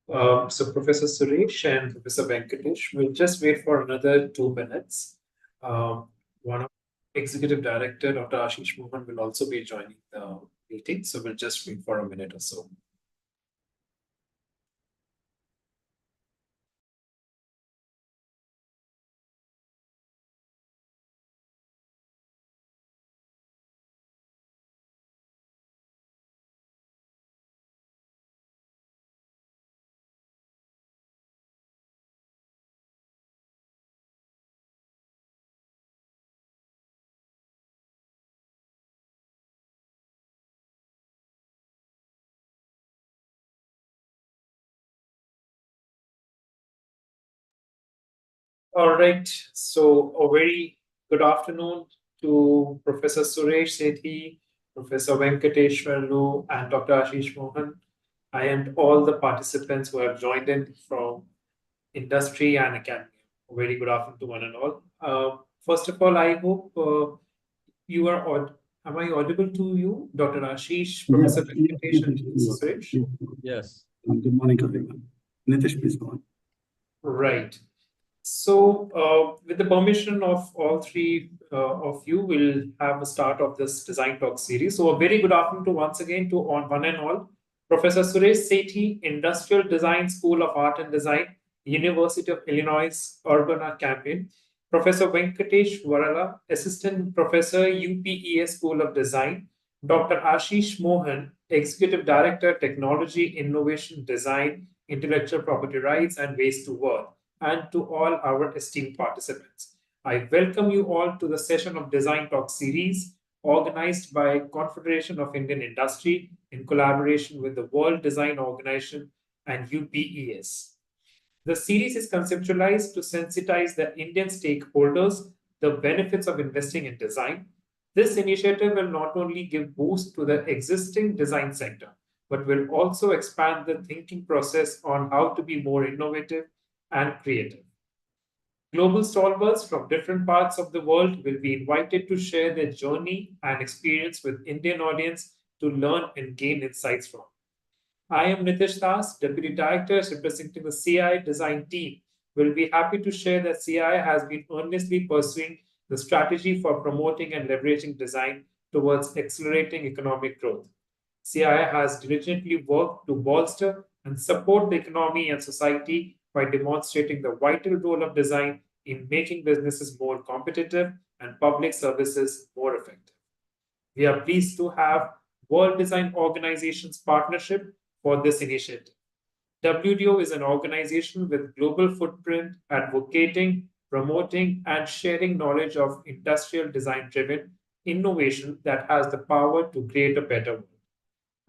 So Professor Suresh and Professor Venkatesh will just wait for another 2 minutes. One of Executive Director, Dr. Ashish Mohan, will also be joining the meeting. So we'll just wait for a minute or so. All right. So a very good afternoon to Professor Suresh Sethi, Professor Venkatesh Varala, and Dr. Ashish Mohan, and all the participants who have joined in from industry and academia. A very good afternoon to one and all. First of all, I hope you are am I audible to you, Dr. Ashish, Professor Venkatesh, and Professor Suresh? Yes. Good morning, everyone. Nitish, please go on. Right. So, with the permission of all three of you, we'll have a start of this Design Talk series. So, a very good afternoon to once again to one and all. Professor Suresh Sethi, Industrial Design School of Art and Design, University of Illinois, Urbana Champaign. Professor Venkatesh Varala, Assistant Professor, UPES School of Design. Dr. Ashish Mohan, Executive Director, Technology, Innovation, Design, Intellectual Property Rights, and Ways to Work, and to all our esteemed participants. I welcome you all to the session of Design Talk series organized by Confederation of Indian Industry in collaboration with the World Design Organization and UPES. The series is conceptualized to sensitize the Indian stakeholders the benefits of investing in design. This initiative will not only give boost to the existing design sector, but will also expand the thinking process on how to be more innovative and creative. Global stalwarts from different parts of the world will be invited to share their journey and experience with Indian audience to learn and gain insights from. I am Nitish Das, Deputy Director representing the CI design team. Will be happy to share that CI has been earnestly pursuing the strategy for promoting and leveraging design towards accelerating economic growth. CI has diligently worked to bolster and support the economy and society by demonstrating the vital role of design in making businesses more competitive and public services more effective. We are pleased to have World Design Organization's partnership for this initiative. WDO is an organization with global footprint advocating, promoting, and sharing knowledge of industrial design-driven innovation that has the power to create a better world.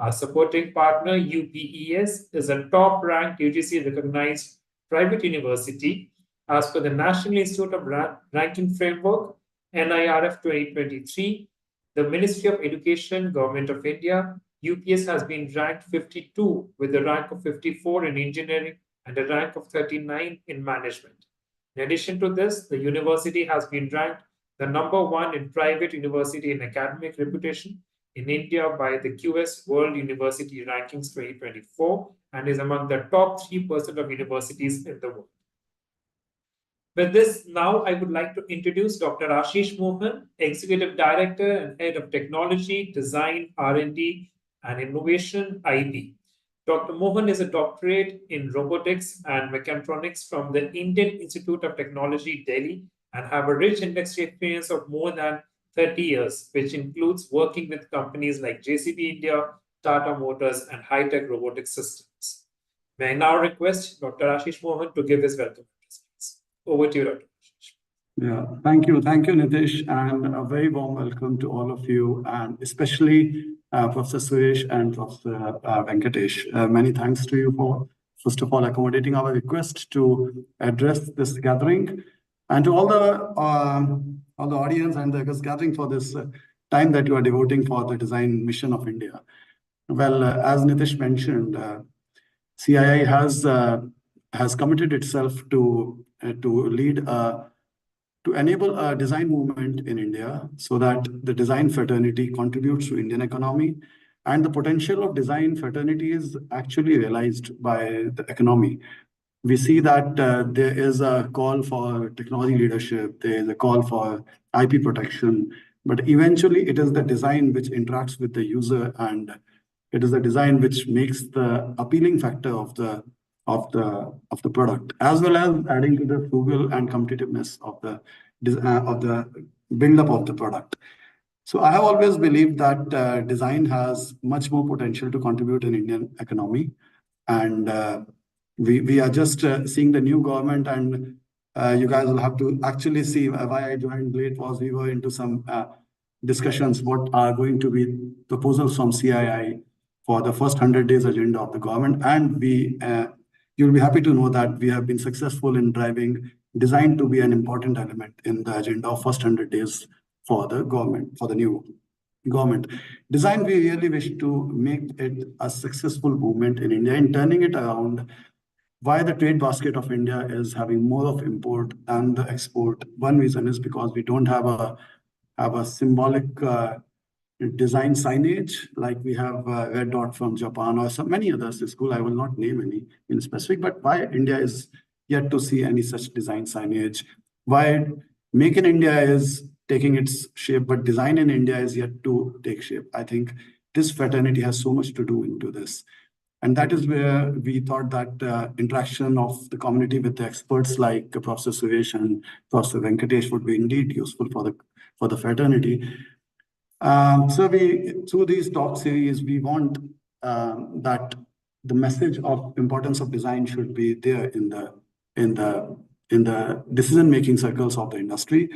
Our supporting partner, UPES, is a top-ranked UGC-recognized private university as per the National Institute of Ranking Framework, NIRF 2023. The Ministry of Education, Government of India, UPS has been ranked 52 with a rank of 54 in engineering and a rank of 39 in management. In addition to this, the university has been ranked the #1 in private university in academic reputation in India by the QS World University Rankings 2024 and is among the top 3% of universities in the world. With this, now I would like to introduce Dr. Ashish Mohan, Executive Director and Head of Technology, Design, R&D, and Innovation, IB. Dr. Mohan is a doctorate in robotics and mechatronics from the Indian Institute of Technology, Delhi, and have a rich industry experience of more than 30 years, which includes working with companies like JCB India, Tata Motors, and high-tech robotic systems. May I now request Dr. Ashish Mohan to give his welcome. Over to you, Dr. Ashish. Yeah, thank you. Thank you, Nitish, and a very warm welcome to all of you, and especially Professor Suresh and Professor Venkatesh. Many thanks to you for, first of all, accommodating our request to address this gathering, and to all the audience and the gathering for this time that you are devoting for the design mission of India. Well, as Nitish mentioned, CII has committed itself to lead to enable a design movement in India so that the design fraternity contributes to Indian economy And the potential of design fraternity is actually realized by the economy. We see that there is a call for technology leadership, there is a call for IP protection, but eventually it is the design which interacts with the user, and it is the design which makes the appealing factor of the product, as well as adding to the frugal and competitiveness of the build-up of the product. So I have always believed that design has much more potential to contribute in Indian economy, and we are just seeing the new government, and you guys will have to actually see why I joined late was we were into some discussions what are going to be proposals from CII for the first 100 days agenda of the government, and you'll be happy to know that we have been successful in driving design to be an important element in the agenda of first 100 days for the government, for the new government. Design, we really wish to make it a successful movement in India in turning it around. Why the trade basket of India is having more of import than the export? One reason is because we don't have a symbolic design signage like we have Red Dot from Japan or so many others. The school I will not name any in specific, but why India is yet to see any such design signage? Why Make in India is taking its shape, but design in India is yet to take shape. I think this fraternity has so much to do into this. And that is where we thought that interaction of the community with the experts like Professor Suresh and Professor Venkatesh would be indeed useful for the fraternity. So through these talk series, we want that the message of importance of design should be there in the decision-making circles of the industry.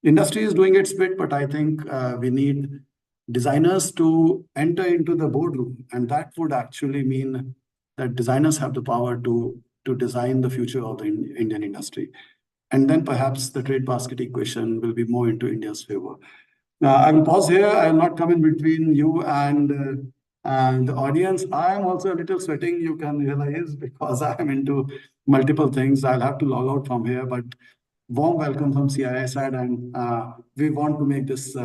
Industry is doing its bit, but I think we need designers to enter into the boardroom, and that would actually mean that designers have the power to design the future of the Indian industry. And then perhaps the trade basket equation will be more into India's favor. I will pause here. I will not come in between you and the audience. I am also a little sweating, you can realize, because I am into multiple things. I'll have to log out from here, but warm welcome from CII side, and we want to make this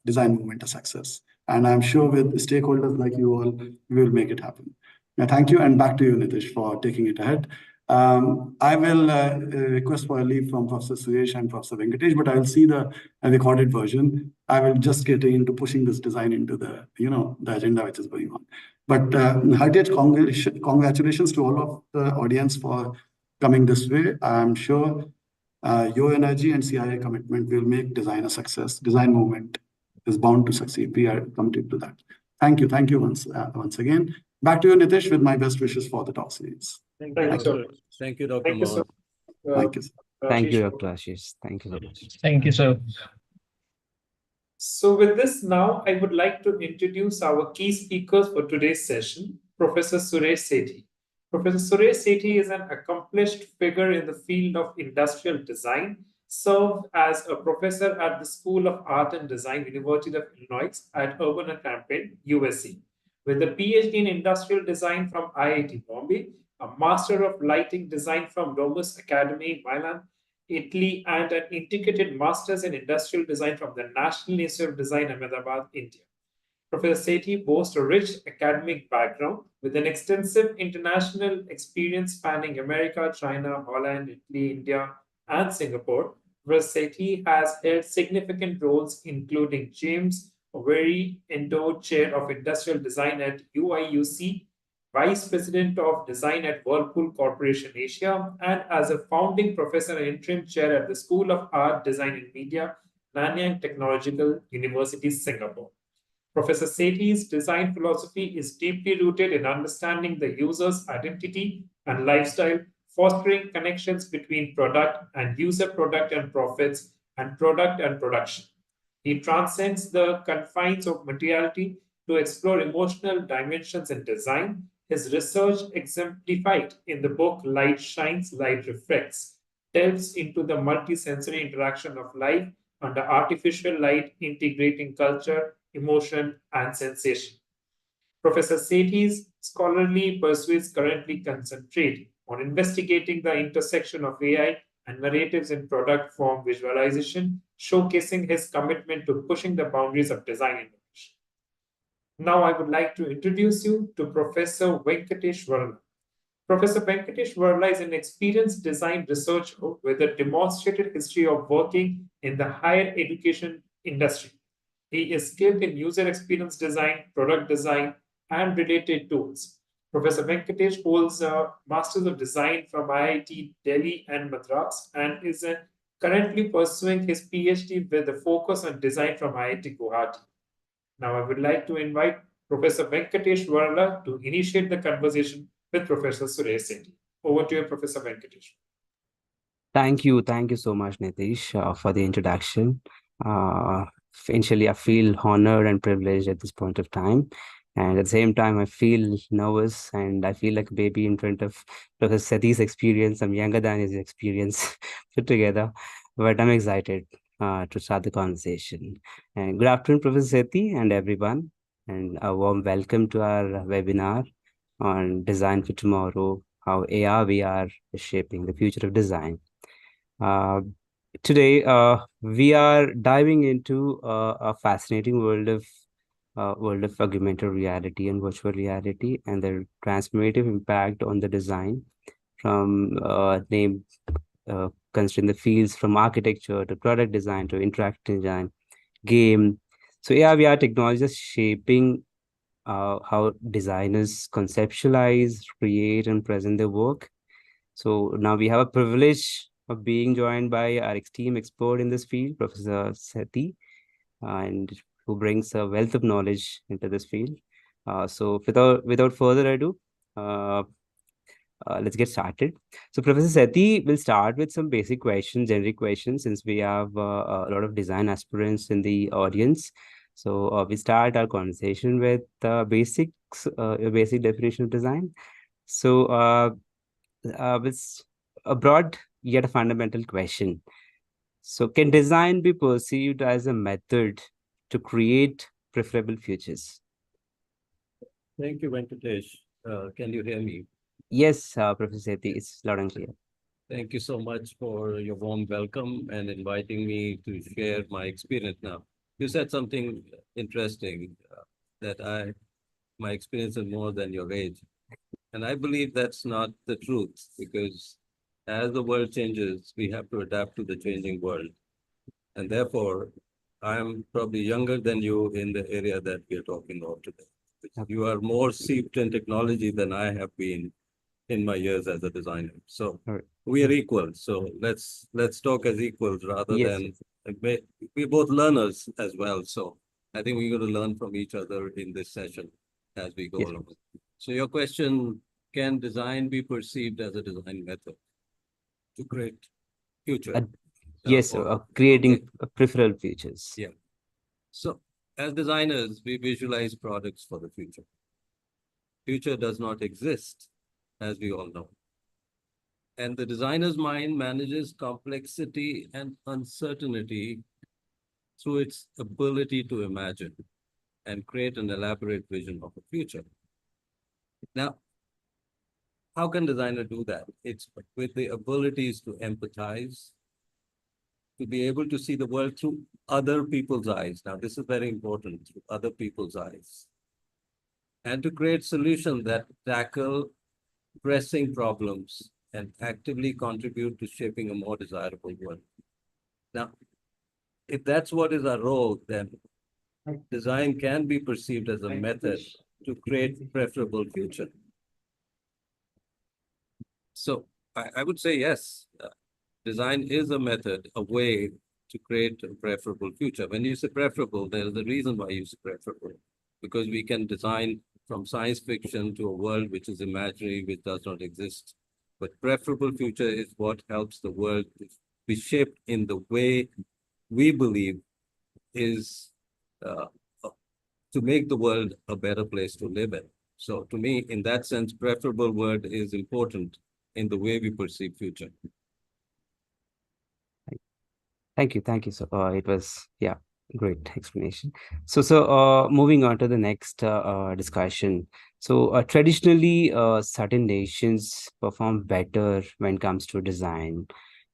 design movement a success. And I'm sure with stakeholders like you all, we will make it happen. Now, thank you, and back to you, Nitish, for taking it ahead. I will request for a leave from Professor Suresh and Professor Venkatesh, but I will see the recorded version. I will just get into pushing this design into the agenda which is going on. But heartiest congratulations to all of the audience for coming this way. I'm sure your energy and CIA commitment will make design a success. Design movement is bound to succeed. We are committed to that. Thank you. Thank you once again. Back to you, Nitish, with my best wishes for the talk series. Thank you, sir. Thank you, Dr. Thank you, sir. Thank you. Thank you, Dr. Ashish. Thank you so much. Thank you, sir. So with this now, I would like to introduce our key speakers for today's session, Professor Suresh Sethi. Professor Suresh Sethi is an accomplished figure in the field of industrial design, served as a professor at the School of Art and Design, University of Illinois at Urbana Champaign, USC, with a PhD in industrial design from IIT Bombay, a Master of Lighting Design from Domus Academy, Milan, Italy, and an integrated Master's in Industrial Design from the National Institute of Design, Ahmedabad, India. Professor Sethi boasts a rich academic background with an extensive international experience spanning America, China, Holland, Italy, India, and Singapore. Professor Sethi has held significant roles, including James Overy Endowed Chair of Industrial Design at UIUC, Vice President of Design at Whirlpool Corporation Asia, and as a founding professor and interim chair at the School of Art, Design and Media, Nanyang Technological University, Singapore. Professor Sethi's design philosophy is deeply rooted in understanding the user's identity and lifestyle, fostering connections between product and user, product and profits, and product and production. He transcends the confines of materiality to explore emotional dimensions in design. His research, exemplified in the book Light Shines, Light Reflects, delves into the multisensory interaction of life under artificial light, integrating culture, emotion, and sensation. Professor Sethi's scholarly pursuits currently concentrate on investigating the intersection of AI and narratives in product form visualization, showcasing his commitment to pushing the boundaries of design innovation. Now I would like to introduce you to Professor Venkatesh Varala. Professor Venkatesh Varala is an experienced design researcher with a demonstrated history of working in the higher education industry. He is skilled in user experience design, product design, and related tools. Professor Venkatesh holds a Masters of Design from IIT Delhi and Madras and is currently pursuing his PhD with a focus on design from IIT Guwahati. Now, I would like to invite Professor Venkatesh Varala to initiate the conversation with Professor Suresh Sethi. Over to you, Professor Venkatesh. Thank you so much, Nitish, for the introduction. Uh, Initially, I feel honored and privileged at this point of time. And at the same time, I feel nervous and I feel like a baby in front of Professor Sethi's experience. I'm younger than his experience put together, but I'm excited to start the conversation. And good afternoon, Professor Sethi and everyone. And a warm welcome to our webinar on Design for Tomorrow, how AR, VR is shaping the future of design. Uh, Today, we are diving into a fascinating world of augmented reality and virtual reality, and the transformative impact on the design from considering the fields from architecture to product design to interactive design, game. So AR VR technology is shaping how designers conceptualize, create, and present their work. So now we have a privilege of being joined by our esteemed expert in this field, Professor Sethi, and who brings a wealth of knowledge into this field. So without further ado, uh, let's get started. So Professor Sethi will start with some basic questions, generic questions, since we have a lot of design aspirants in the audience. So we start our conversation with basics, a basic definition of design. So with a broad yet a fundamental question. So, can design be perceived as a method to create preferable futures? Thank you, Venkatesh. Can you hear me? Yes, Professor Sethi, it's loud and clear. Thank you so much for your warm welcome and inviting me to share my experience now. You said something interesting that my experience is more than your age. And I believe that's not the truth because as the world changes, we have to adapt to the changing world. And therefore, I'm probably younger than you in the area that we're talking about today. You are more steeped in technology than I have been in my years as a designer. So All right. we are equal. So let's talk as equals rather Yes, than we're both learners as well. So I think we're going to learn from each other in this session as we go yes, along. So your question, can design be perceived as a design method to create future? uh, yes, creating preferable futures. Yeah. So as designers, we visualize products for the future. Future does not exist, as we all know. And the designer's mind manages complexity and uncertainty through its ability to imagine and create an elaborate vision of the future. Now, how can designer do that? It's with the abilities to empathize, to be able to see the world through other people's eyes. Now, this is very important, through other people's eyes. And to create solutions that tackle pressing problems and actively contribute to shaping a more desirable world. Now, if that's what is our role, then design can be perceived as a method to create preferable future. So I would say yes, design is a method, a way to create a preferable future. When you say preferable, there's a reason why you say preferable, because we can design from science fiction to a world which is imaginary, which does not exist. But preferable future is what helps the world be shaped in the way we believe is uh, to make the world a better place to live in. So to me, in that sense, preferable word is important in the way we perceive future. Thank you. So it was, yeah, great explanation. So moving on to the next discussion. So traditionally, certain nations perform better when it comes to design,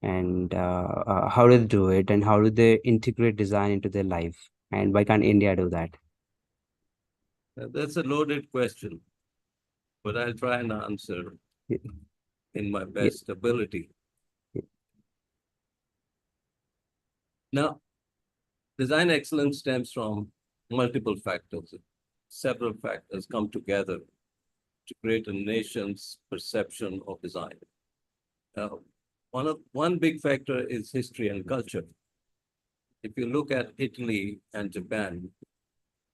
and how do they do it, and how do they integrate design into their life, and why can't India do that? That's a loaded question, but I'll try and answer Yeah. in my Yeah. best ability. Yeah. Now, design excellence stems from multiple factors. Several factors come together to create a nation's perception of design. One big factor is history and culture. If you look at Italy and Japan,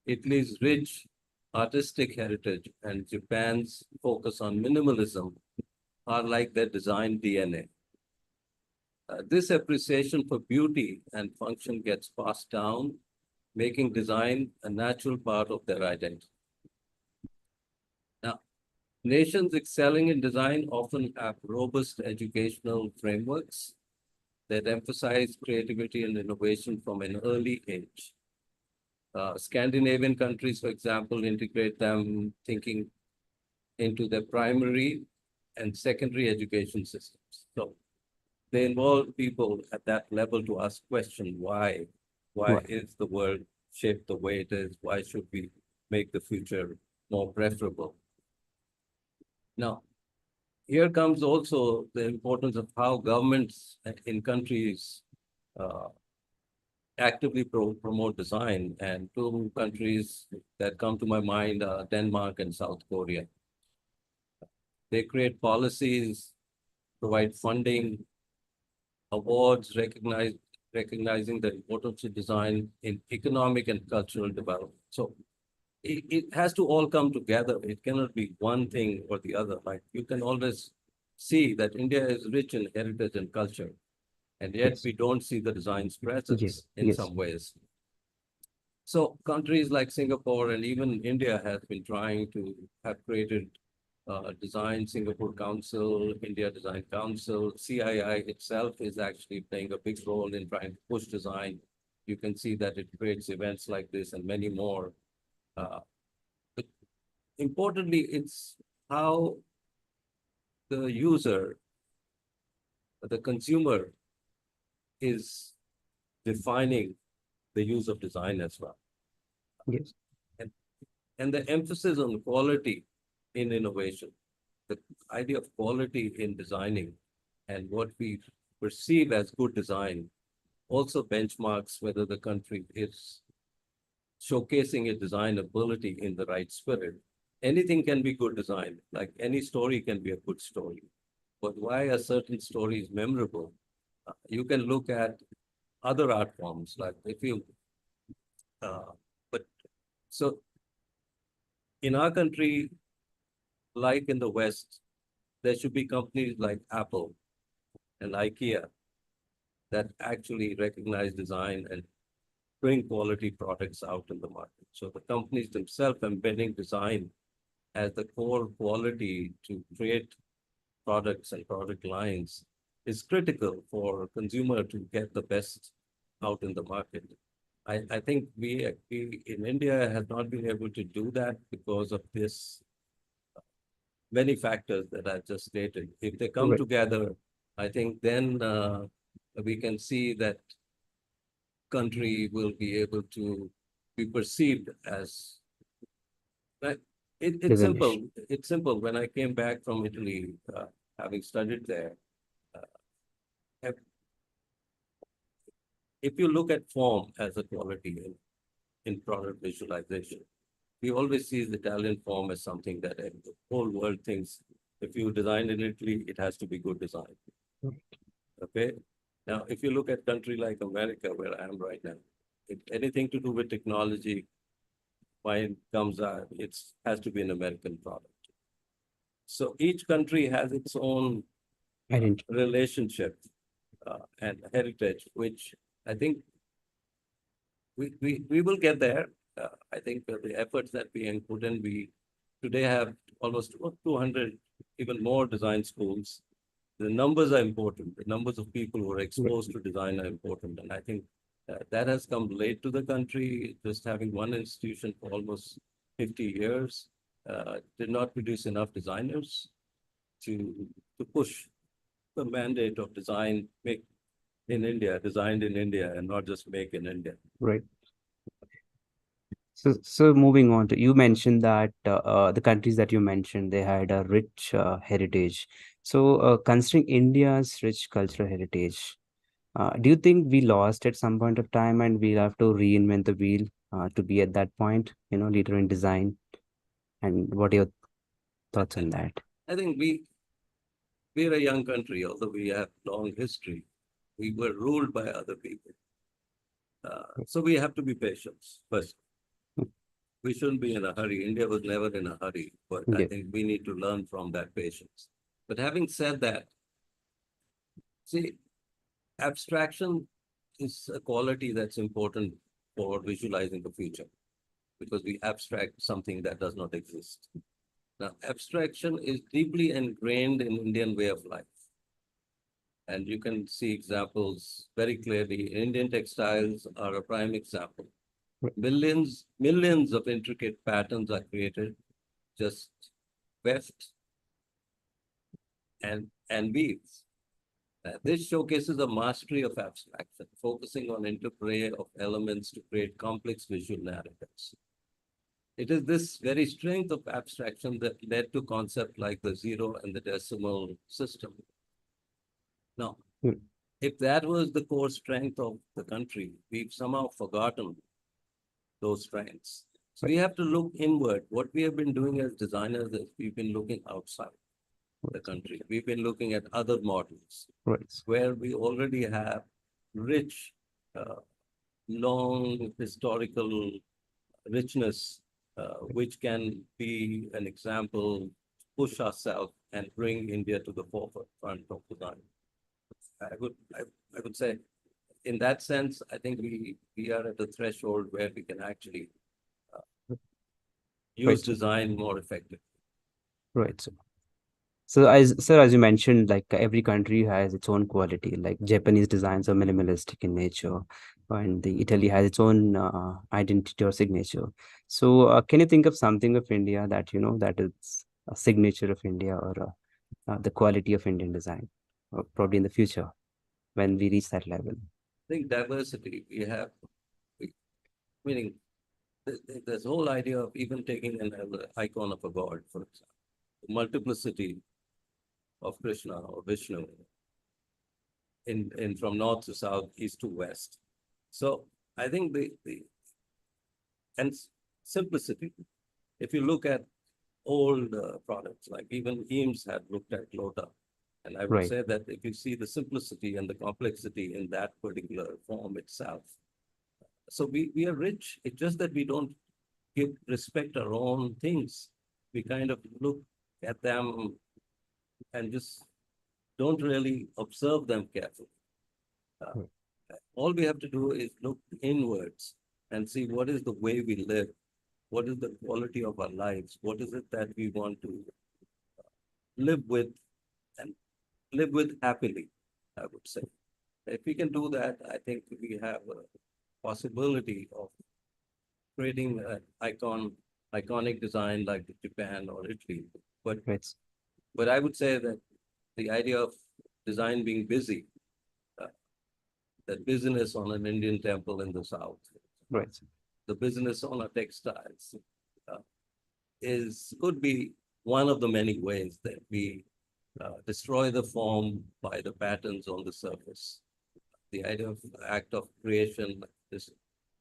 Italy's rich artistic heritage and Japan's focus on minimalism are like their design DNA. This appreciation for beauty and function gets passed down, making design a natural part of their identity. Now, nations excelling in design often have robust educational frameworks that emphasize creativity and innovation from an early age. Scandinavian countries, for example, integrate them thinking into their primary and secondary education systems. So they involve people at that level to ask questions, why? Why Right. is the world shaped the way it is? Why should we make the future more preferable? Now, here comes also the importance of how governments in countries actively promote design. And two countries that come to my mind are Denmark and South Korea. They create policies, provide funding, awards recognizing the importance of design in economic and cultural development. So it has to all come together. It cannot be one thing or the other. Like you can always see that India is rich in heritage and culture, and yet Yes. we don't see the design's presence Yes. in Yes. some ways. So countries like Singapore and even India has been trying to have created Design Singapore Council, India Design Council. CII itself is actually playing a big role in trying to push design. You can see that it creates events like this and many more. But importantly, it's how the user, the consumer, is defining the use of design as well. Yes. And the emphasis on quality in innovation, the idea of quality in designing and what we perceive as good design also benchmarks whether the country is showcasing its design ability in the right spirit. Anything can be good design, like any story can be a good story. But why a certain story is memorable, you can look at other art forms, like if you, but so in our country, like in the West, there should be companies like Apple and IKEA that actually recognize design and bring quality products out in the market. So the companies themselves embedding design as the core quality to create products and product lines is critical for consumer to get the best out in the market. I think we in India have not been able to do that because of this many factors that I just stated. If they come Right. together, I think then we can see that country will be able to be perceived as like it's Design. simple. It's simple. When I came back from Italy, having studied there, if if you look at form as a quality in product visualization, we always see the Italian form as something that the whole world thinks if you design in Italy, it has to be good design. Okay. Now, if you look at country like America, where I am right now, if anything to do with technology, when comes out, it has to be an American product. So each country has its own Identity. relationship and heritage, which I think we will get there. I think the efforts that we put in, we today have almost 200, even more design schools. The numbers are important. The numbers of people who are exposed to design are important. And I think that has come late to the country. Just having one institution for almost 50 years did not produce enough designers to push the mandate of design, make in India, designed in India, and not just make in India. Right. So moving on to, you mentioned that the countries that you mentioned, they had a rich heritage. So considering India's rich cultural heritage, do you think we lost at some point of time and we'll have to reinvent the wheel to be at that point, later in design? And what are your thoughts on that? I think we're a young country, although we have long history. We were ruled by other people. So we have to be patient first. We shouldn't be in a hurry. India was never in a hurry, but I Yeah. think we need to learn from that patience. But having said that, see, abstraction is a quality that's important for visualizing the future because we abstract something that does not exist. Now, abstraction is deeply ingrained in Indian way of life. And you can see examples very clearly. Indian textiles are a prime example. Right. Millions of intricate patterns are created, just weft and weaves. This showcases a mastery of abstraction, focusing on interplay of elements to create complex visual narratives. It is this very strength of abstraction that led to concepts like the zero and the decimal system. Now, Hmm. if that was the core strength of the country, we've somehow forgotten those strengths. So we have to look inward. What we have been doing as designers is we've been looking outside the country. We've been looking at other models Right. where we already have rich, long historical richness, which can be an example, push ourselves and bring India to the forefront of design. I would say, in that sense, I think we are at a threshold where we can actually use Right. design more effectively. Right. So as you mentioned, like every country has its own quality. Like Japanese designs are minimalistic in nature, and the Italy has its own identity or signature. So can you think of something of India that that is a signature of India or the quality of Indian design, probably in the future when we reach that level? I think diversity meaning this whole idea of even taking an icon of a god, for example, multiplicity of Krishna or Vishnu in from north to south, east to west. So I think and simplicity. If you look at old products, like even Eames had looked at Lota, and I would Right. say that if you see the simplicity and the complexity in that particular form itself, so we are rich. It's just that we don't give respect our own things. We kind of look at them and just don't really observe them carefully. Right. All we have to do is look inwards and see what is the way we live, what is the quality of our lives, what is it that we want to live with and live with happily, I would say. If we can do that, I think we have a possibility of creating an iconic design like Japan or Italy. Right. But I would say that the idea of design being busy, the business on an Indian temple in the south, Right. the business on a textiles, could be one of the many ways that we destroy the form by the patterns on the surface. The idea of act of creation is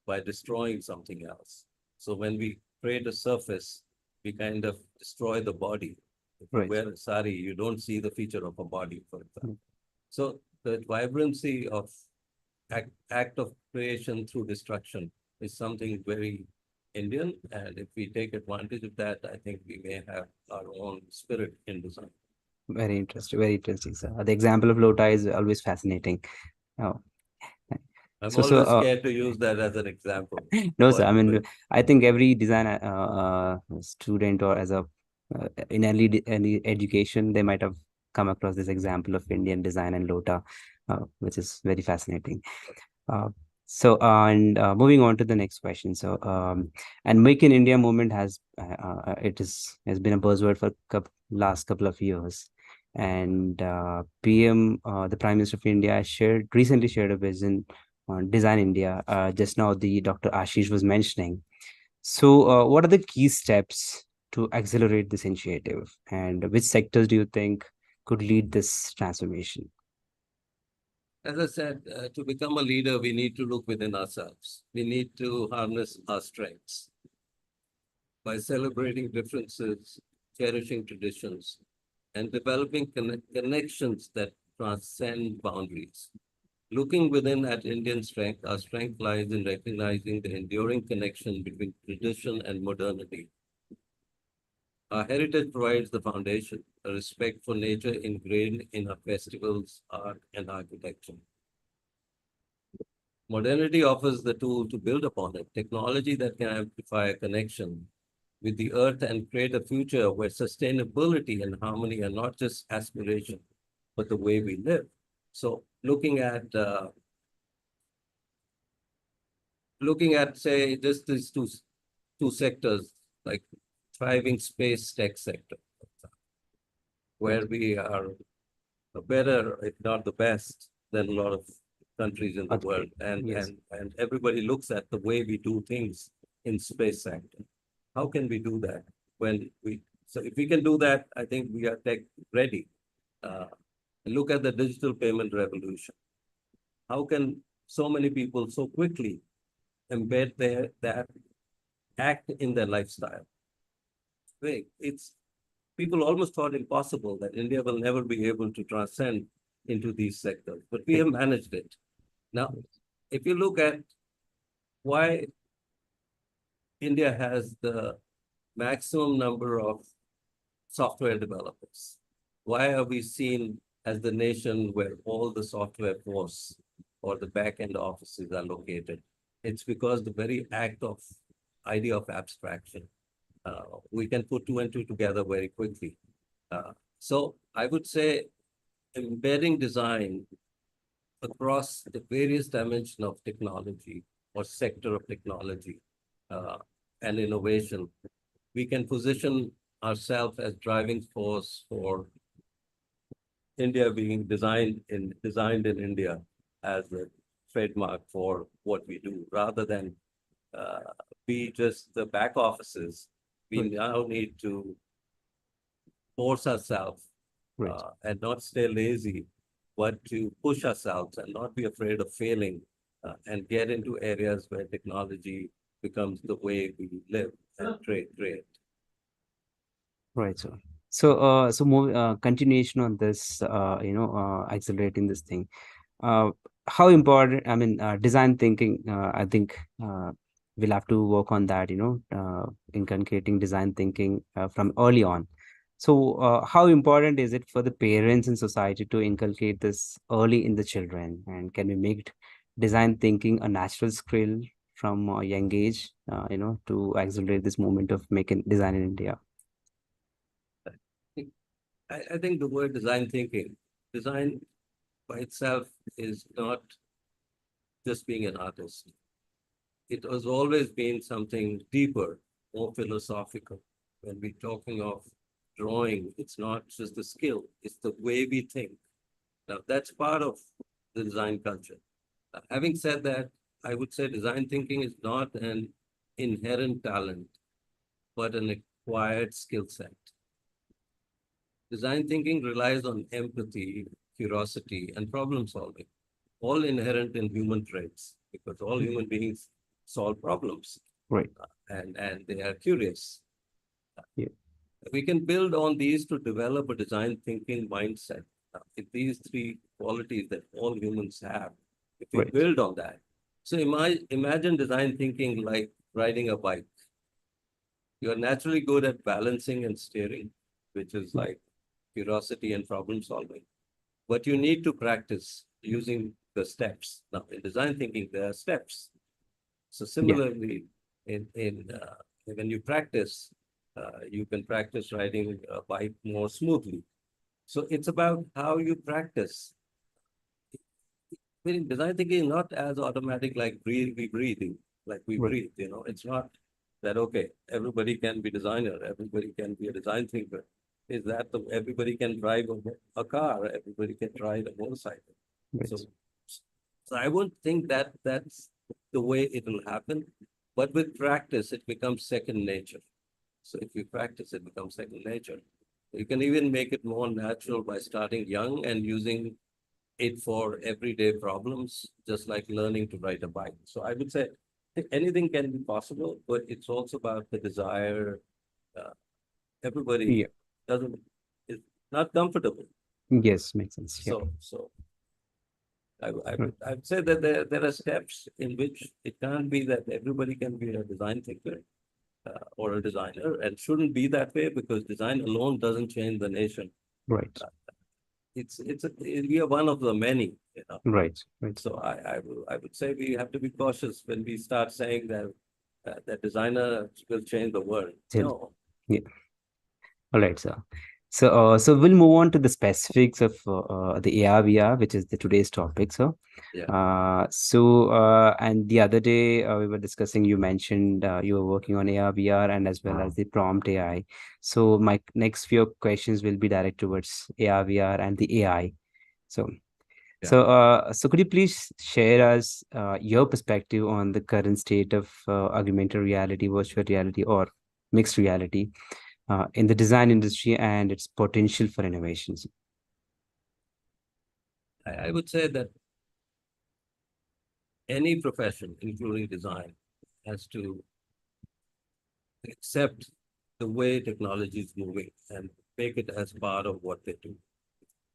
by destroying something else. So when we create a surface, we kind of destroy the body. If you Right. wear a sari, you don't see the feature of a body, for example. So the vibrancy of act of creation through destruction is something very Indian. And if we take advantage of that, I think we may have our own spirit in design. Very interesting. Very interesting, sir. The example of Lota is always fascinating. Oh. I'm So, always scared to use that as an example. no, sir. I mean, But I think every design student or as a in early education, they might have come across this example of Indian design and Lota, which is very fascinating. Uh, and moving on to the next question. So, and Make in India movement has been a buzzword for last couple of years. And PM, the Prime Minister of India, recently shared a vision on Design India. Just now, the Dr. Ashish was mentioning. So, what are the key steps to accelerate this initiative, and which sectors do you think could lead this transformation? As I said, to become a leader, we need to look within ourselves. We need to harness our strengths by celebrating differences, cherishing traditions, and developing connections that transcend boundaries. Looking within at Indian strength, our strength lies in recognizing the enduring connection between tradition and modernity. Our heritage provides the foundation, a respect for nature ingrained in our festivals, art, and architecture. Modernity offers the tool to build upon it, technology that can amplify a connection with the earth and create a future where sustainability and harmony are not just aspiration, but the way we live. So looking at say just these two sectors, like thriving space tech sector, where we are better, if not the best, than a lot of countries in the Other world. way, yes. And everybody looks at the way we do things in space sector. How can we do that so if we can do that, I think we are tech ready. Look at the digital payment revolution. How can so many people so quickly embed that act in their lifestyle? It's people almost thought impossible that India will never be able to transcend into these sectors, but we have managed it. Now, if you look at why India has the maximum number of software developers, why are we seen as the nation where all the software force or the back-end offices are located? It's because the very act of idea of abstraction. We can put two and two together very quickly. So I would say embedding design across the various dimensions of technology or sector of technology and innovation, we can position ourselves as driving force for India being designed in India as a trademark for what we do, rather than be just the back offices. We Right. now need to force ourselves Right. and not stay lazy, but to push ourselves and not be afraid of failing and get into areas where technology becomes the way we live and trade. Right, sir. So more continuation on this, accelerating this thing. Uh, how important? I mean, design thinking. I think we'll have to work on that. Inculcating design thinking from early on. So, how important is it for the parents and society to inculcate this early in the children? And can we make design thinking a natural skill from a young age? To accelerate this movement of making design in India. I think the word design by itself is not just being an artist. It has always been something deeper, more philosophical. When we're talking of drawing, it's not just the skill, it's the way we think. Now, that's part of the design culture. Having said that, I would say design thinking is not an inherent talent, but an acquired skill set. Design thinking relies on empathy, curiosity, and problem solving, all inherent in human traits, because all human beings solve problems. Right. And they are curious. Yeah. We can build on these to develop a design thinking mindset. If these three qualities that all humans have, if we Right. build on that. So imagine design thinking like riding a bike. You're naturally good at balancing and steering, which is like curiosity and problem solving. But you need to practice using the steps. Now, in design thinking, there are steps. So similarly, when you practice, you can practice riding a bike more smoothly. So it's about how you practice. In design thinking is not as automatic like breathing, like we Right. breathe. It's not that okay, everybody can be designer, everybody can be a design thinker. Is that everybody can drive a car, everybody can ride a motorcycle. Right. So I won't think that that's the way it will happen. But with practice, it becomes second nature. So if you practice, it becomes second nature. You can even make it more natural by starting young and using it for everyday problems, just like learning to ride a bike. So I would say anything can be possible, but it's also about the desire. Uh, Everybody Yeah. doesn't is not comfortable. Yes, makes sense. Yeah. So I Right. I'd say that there are steps in which it can't be that everybody can be a design thinker or a designer, and shouldn't be that way, because design alone doesn't change the nation. Right. We are one of the many, you know. Right. Right. So I would say we have to be cautious when we start saying that that designer will change the world. Still. No. Yeah. All right, sir. So we'll move on to the specifics of the AR/VR, which is the today's topic, sir. Yeah. And the other day we were discussing, you mentioned you were working on AR/VR and as well as the prompt AI. So my next few questions will be direct towards AR/VR and the AI. So, Yeah. so could you please share us your perspective on the current state of augmented reality, virtual reality, or mixed reality in the design industry and its potential for innovations? I would say that any profession, including design, has to accept the way technology is moving and make it as part of what they do.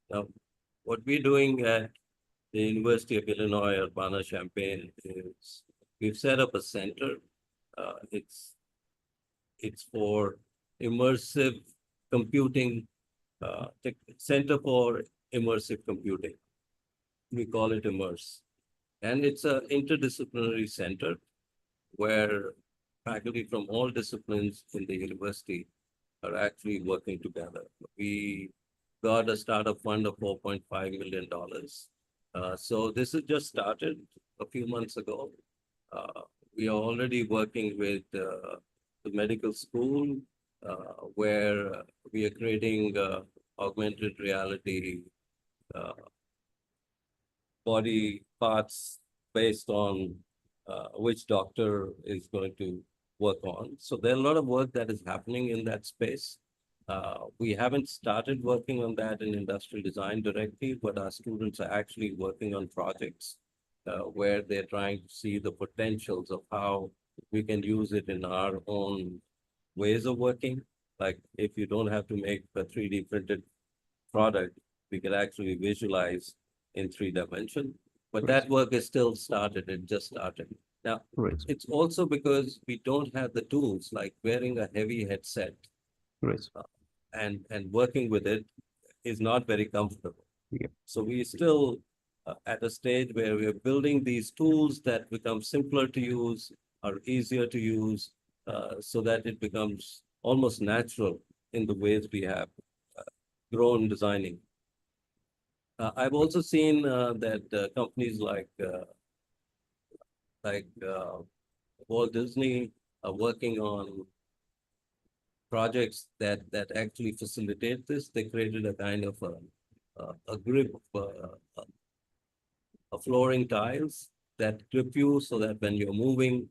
Now, what we're doing at the University of Illinois, Urbana Champaign, is we've set up a center. It's for immersive computing, Center for Immersive Computing. We call it Immerse. And it's an interdisciplinary center where faculty from all disciplines in the university are actually working together. We got a startup fund of $4.5 million. So this has just started a few months ago. We are already working with the medical school, where we are creating augmented reality body parts based on which doctor is going to work on. So there's a lot of work that is happening in that space. We haven't started working on that in industrial design directly, but our students are actually working on projects where they're trying to see the potentials of how we can use it in our own ways of working. Like if you don't have to make a 3D printed product, we can actually visualize in 3 dimension. But that work is still started, it just started. Now, Right. it's also because we don't have the tools like wearing a heavy headset Right. and working with it is not very comfortable. Yeah. So we still at a stage where we're building these tools that become simpler to use, are easier to use, so that it becomes almost natural in the ways we have grown designing. I've also seen that companies like Walt Disney are working on projects that actually facilitate this. They created a kind of a grip, a flooring tiles that grip you so that when you're moving,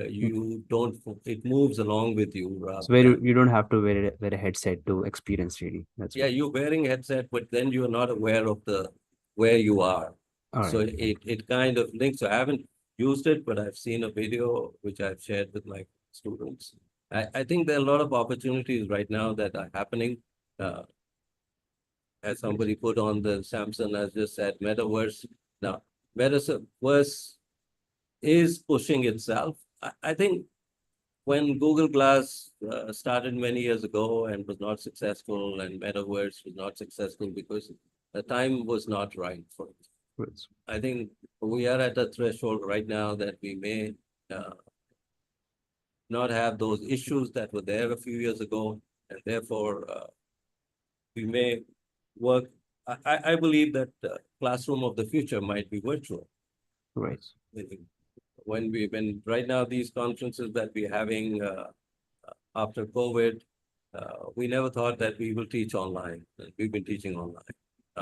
you don't, it moves along with you. So where you don't have to wear a headset to experience 3D. That's Yeah, you're wearing headset, but then you're not aware of where you are. all So right. it kind of links. So I haven't used it, but I've seen a video which I've shared with my students. I think there are a lot of opportunities right now that are happening. As somebody put on the Samsung has just said, metaverse. Now, metaverse is pushing itself. I think when Google Glass started many years ago and was not successful, and metaverse was not successful because the time was not right for it. Right. I think we are at a threshold right now that we may not have those issues that were there a few years ago, and therefore we may work. I believe that classroom of the future might be virtual. Right. When right now these conferences that we're having after COVID, we never thought that we will teach online. We've been teaching online.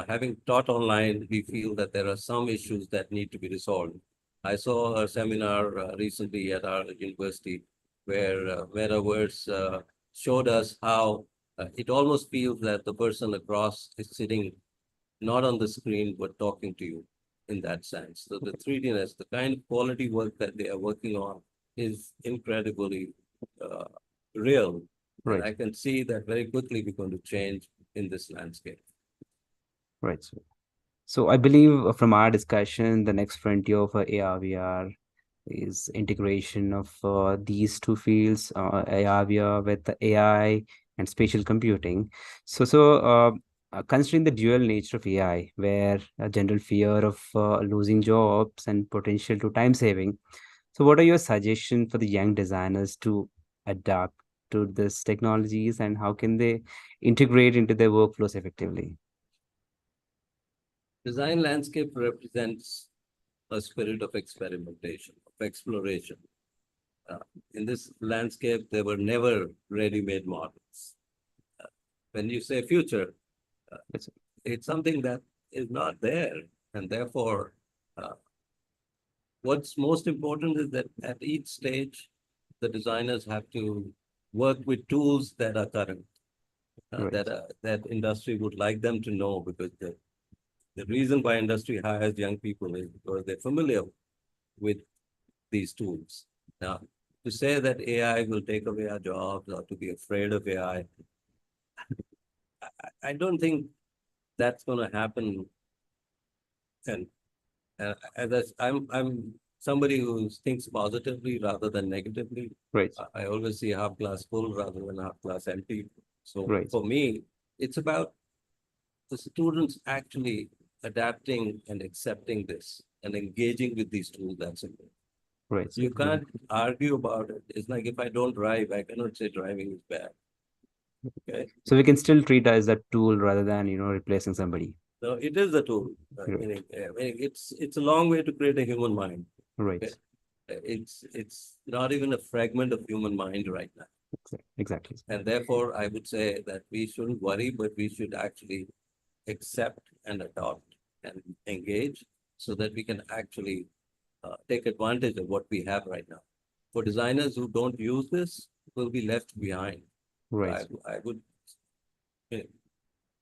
Having taught online, we feel that there are some issues that need to be resolved. I saw a seminar recently at our university where Metaverse showed us how it almost feels that the person across is sitting not on the screen, but talking to you in that sense. So the 3Dness, the kind of quality work that they are working on is incredibly uh, real. And Right. I can see that very quickly we're going to change in this landscape. Right. So I believe from our discussion, the next frontier for AR VR is integration of these two fields, AR VR with the AI and spatial computing. Considering the dual nature of AI, where a general fear of losing jobs and potential to time saving, so what are your suggestions for the young designers to adapt to these technologies, and how can they integrate into their workflows effectively? Design landscape represents a spirit of experimentation, of exploration. Uh, in this landscape, there were never ready-made models. When you say future, Yes, sir. it's something that is not there. And therefore, uh, what's most important is that at each stage, the designers have to work with tools that are current, Right. that industry would like them to know, because the reason why industry hires young people is because they're familiar with these tools. Now, to say that AI will take away our jobs or to be afraid of AI, I don't think that's going to happen. And I'm somebody who thinks positively rather than negatively. Right. I always see half glass full rather than half glass empty. So Right. for me, it's about the students actually adapting and accepting this and engaging with these tools. That's important. Right. You can't argue about it. It's like if I don't drive, I cannot say driving is bad. Okay. So we can still treat it as a tool rather than, replacing somebody. So it is a tool. Right. Meaning it's a long way to create a human mind. Right. Okay. It's not even a fragment of human mind right now. Exactly. And therefore, I would say that we shouldn't worry, but we should actually accept and adopt and engage so that we can actually take advantage of what we have right now. For designers who don't use this, will be left behind. Right. I would, Adapt.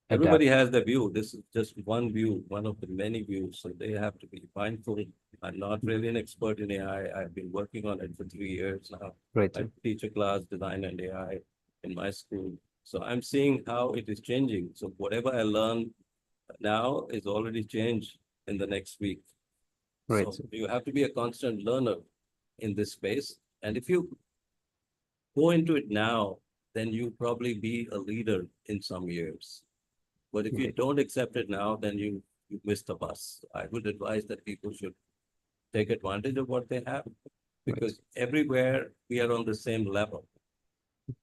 everybody has their view. This is just one view, one of the many views. So they have to be mindful. I'm not really an expert in AI. I've been working on it for 3 years now. Right. I teach a class, design and AI, in my school. So I'm seeing how it is changing. So whatever I learn now is already changed in the next week. Right. So you have to be a constant learner in this space. And if you go into it now, then you probably be a leader in some years. But if you Right. don't accept it now, then you missed the bus. I would advise that people should take advantage of what they have, because everywhere we are on the same level.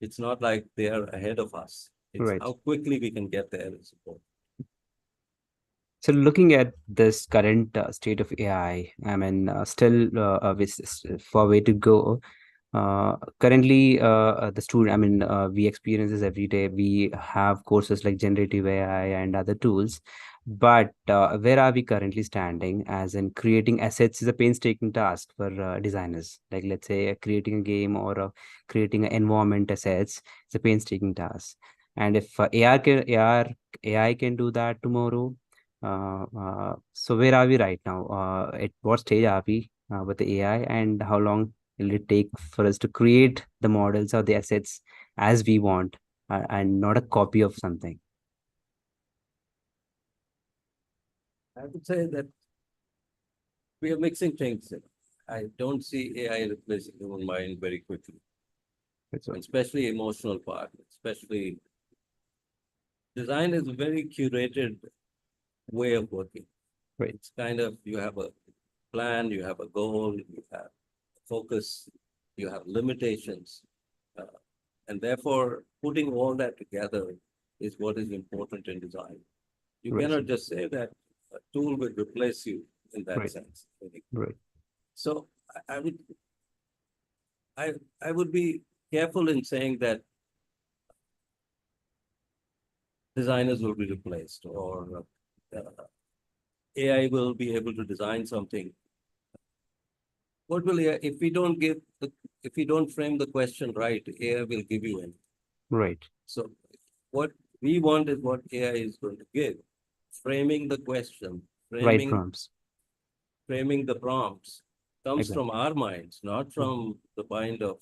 It's not like they are ahead of us. It's Right. how quickly we can get there is important. So looking at this current state of AI, I mean, still with far way to go. Currently, the student, I mean, we experience this every day. We have courses like generative AI and other tools, but where are we currently standing? As in, creating assets is a painstaking task for designers. Like, let's say, creating a game or creating an environment assets is a painstaking task. And if AI can do that tomorrow, so where are we right now? At what stage are we with the AI, and how long will it take for us to create the models or the assets as we want, and not a copy of something? I would say that we are mixing things. I don't see AI replacing human mind very quickly, That's what- especially emotional part, especially design is a very curated way of working. Right. It's kind of, you have a plan, you have a goal, you have focus, you have limitations. And therefore, putting all that together is what is important in design. You Right. cannot just say that a tool will replace you in that Right. sense. Right. So I would I would be careful in saying that designers will be replaced, or AI will be able to design something. what will AI, if we don't if we don't frame the question right, AI will give you anything. Right. So what we want is what AI is going to give. Framing the question, Right prompts. framing the prompts comes Exactly. from our minds, not from the mind of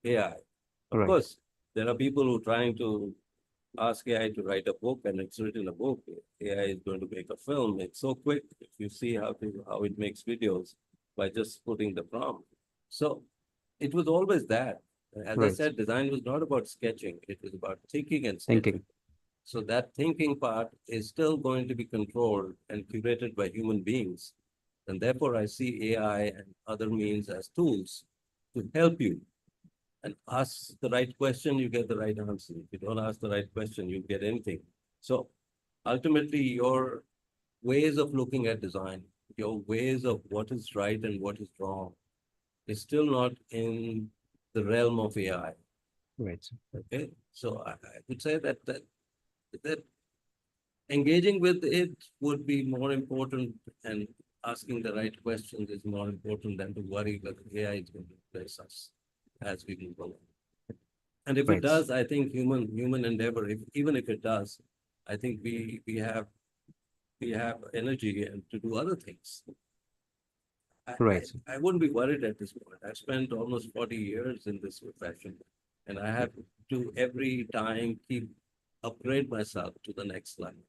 AI. Of Right. course, there are people who are trying to ask AI to write a book, and it's written a book. AI is going to make a film. It's so quick. If you see how it makes videos by just putting the prompt. So it was always that. As I Right. said, design was not about sketching. It was about thinking and sketching. Thinking. So that thinking part is still going to be controlled and curated by human beings. And therefore, I see AI and other means as tools to help you. And ask the right question, you get the right answer. If you don't ask the right question, you get anything. So ultimately, your ways of looking at design, your ways of what is right and what is wrong, is still not in the realm of AI. Right. Okay, so I would say that engaging with it would be more important, and asking the right questions is more important than to worry whether AI is going to replace us as we move along. And if it Right. does, I think human endeavor, even if it does, I think we have energy and to do other things. Right. I wouldn't be worried at this point. I've spent almost 40 years in this profession, and I have to every time keep upgrade myself to the next level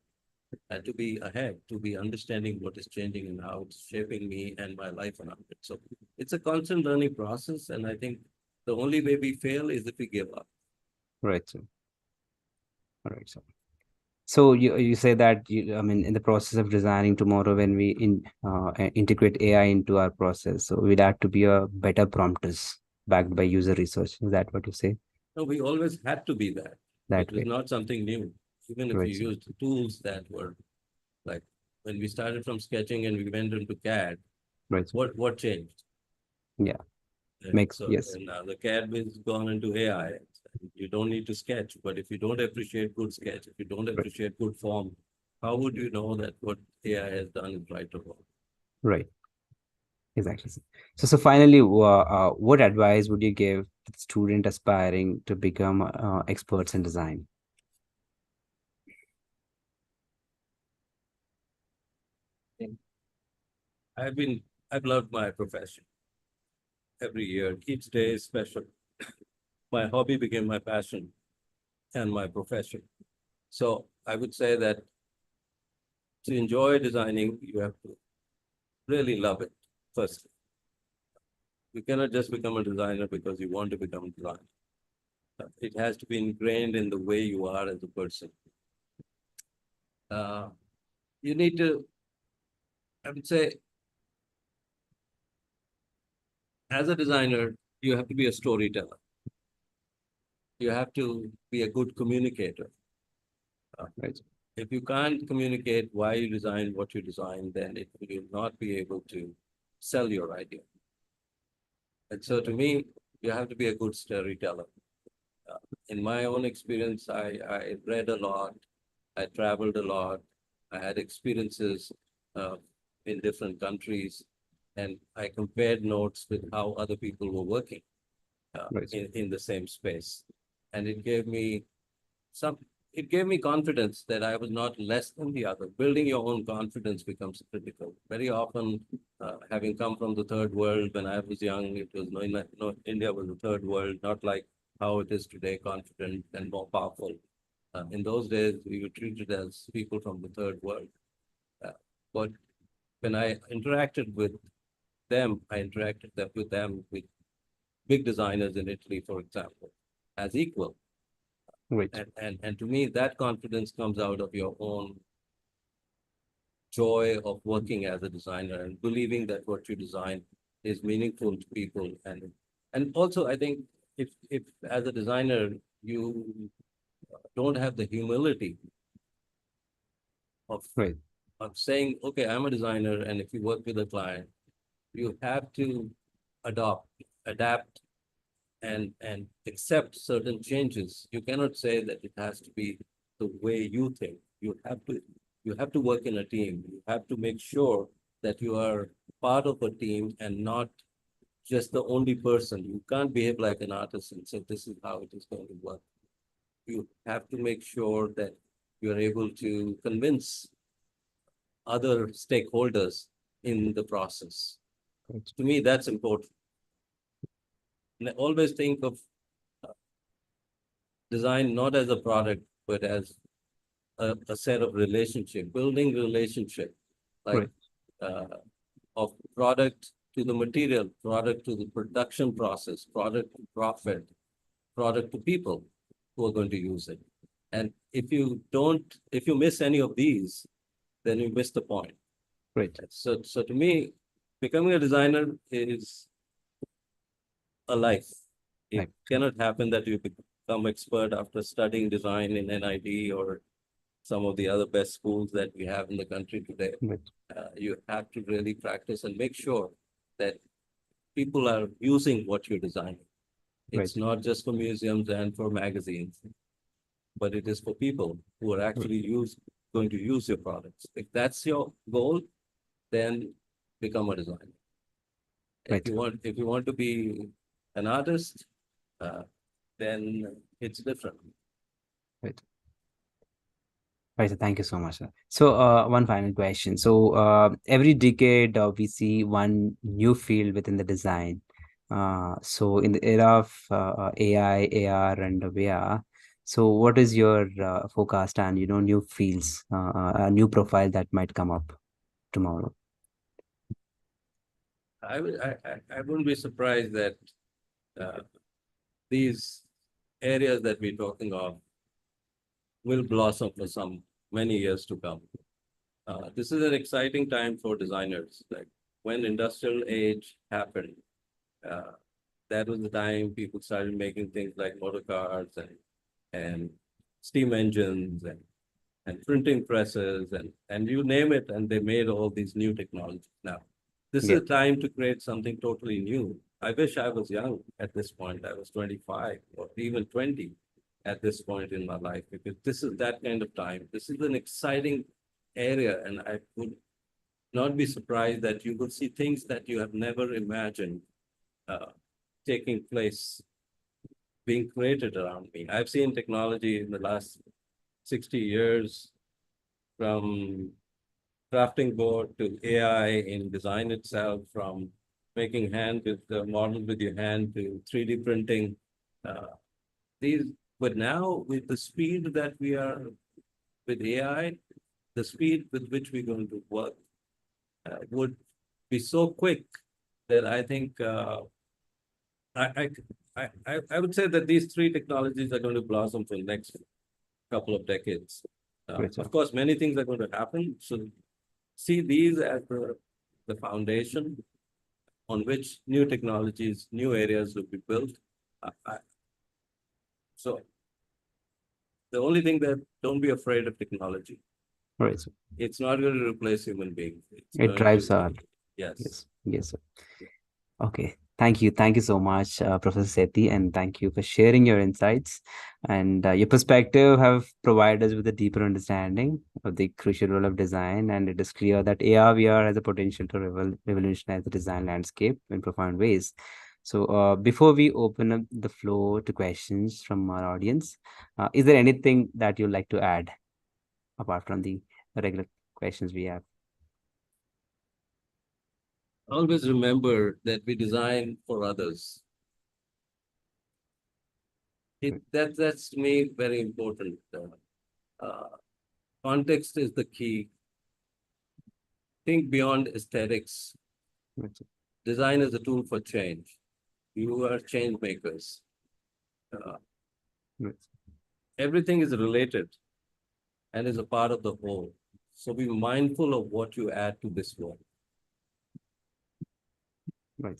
and to be ahead, to be understanding what is changing and how it's shaping me and my life around it. So it's a constant learning process, and I think the only way we fail is if we give up. Right. So. All right. So you say that I mean, in the process of designing tomorrow, when we integrate AI into our process, so we'd have to be a better prompters backed by user research. Is that what you say? No, we always had to be that. That It was way. not something new. Even if Right. you used tools that were like when we started from sketching and we went into CAD, Right. what changed? Yeah. And Makes so yes. and now the CAD has gone into AI. You don't need to sketch, but if you don't appreciate good sketch, if you don't Right. appreciate good form, how would you know that what AI has done is right or wrong? Right. Exactly. So finally, what advice would you give to the student aspiring to become experts in design? I've loved my profession. Every year, each day is special. My hobby became my passion and my profession. So I would say that to enjoy designing, you have to really love it first. You cannot just become a designer because you want to become a designer. It has to be ingrained in the way you are as a person. You need to, I would say, as a designer, you have to be a storyteller. You have to be a good communicator. Right. If you can't communicate why you design what you design, then it will not be able to sell your idea. And so to me, you have to be a good storyteller. In my own experience, I read a lot, I traveled a lot, I had experiences in different countries, and I compared notes with how other people were working Right. in the same space. And it gave me confidence that I was not less than the other. Building your own confidence becomes critical. Very often, having come from the third world, when I was young, it was India was the third world, not like how it is today, confident and more powerful. In those days, we were treated as people from the third world. But when I interacted with them, with them with big designers in Italy, for example, as equal. Right. And to me, that confidence comes out of your own joy of working as a designer and believing that what you design is meaningful to people. And also, I think if as a designer, you don't have the humility of, Right. of saying, okay, I'm a designer, and if you work with a client, you have to adapt, and accept certain changes. You cannot say that it has to be the way you think. You have to work in a team. You have to make sure that you are part of a team and not just the only person. You can't behave like an artist and say, this is how it is going to work. You have to make sure that you're able to convince other stakeholders in the process. Right. To me, that's important. And I always think of design not as a product, but as a set of relationship, building relationship, like of product to the material, product to the production process, product to profit, product to people who are going to use it. And if you miss any of these, then you miss the point. Right. So to me, becoming a designer is a life. It Right. cannot happen that you become expert after studying design in NID or some of the other best schools that we have in the country today. Right. You have to really practice and make sure that people are using what you're designing. It's Right. not just for museums and for magazines, but it is for people who are actually going to use your products. If that's your goal, then become a designer. Right. If you want to be an artist, then it's different. Right. Right. So thank you so much, sir. So, one final question. So, every decade, we see one new field within the design. So in the era of AI, AR, and VR, so what is your forecast and new fields, a new profile that might come up tomorrow? I wouldn't be surprised that these areas that we're talking of will blossom for many years to come. This is an exciting time for designers. Like when industrial age happened, that was the time people started making things like motor cars and steam engines and printing presses and you name it, and they made all these new technologies. Now, this is a time to create something totally new. I wish I was young at this point. I was 25 or even 20 at this point in my life, because this is that kind of time. This is an exciting area, and I would not be surprised that you will see things that you have never imagined taking place, being created around me. I've seen technology in the last 60 years, from drafting board to AI in design itself, from making hand with the model with your hand to 3D printing. But now with the speed that we are with AI, the speed with which we're going to work would be so quick that I think I would say that these three technologies are going to blossom for the next couple of decades. Of course, many things are going to happen. So see these as the foundation on which new technologies, new areas will be built. So the only thing that, don't be afraid of technology. Right. It's not going to replace human beings. It drives our. Yes. Yes, sir. Okay. Thank you. Thank you so much, Professor Sethi, and thank you for sharing your insights. And your perspective have provided us with a deeper understanding of the crucial role of design. And it is clear that AR/VR has the potential to revolutionize the design landscape in profound ways. So before we open up the floor to questions from our audience, is there anything that you'd like to add apart from the regular questions we have? Always remember that we design for others. That's to me very important. Context is the key. Think beyond aesthetics. Design is a tool for change. You are change makers. Everything is related and is a part of the whole. So be mindful of what you add to this world. Right.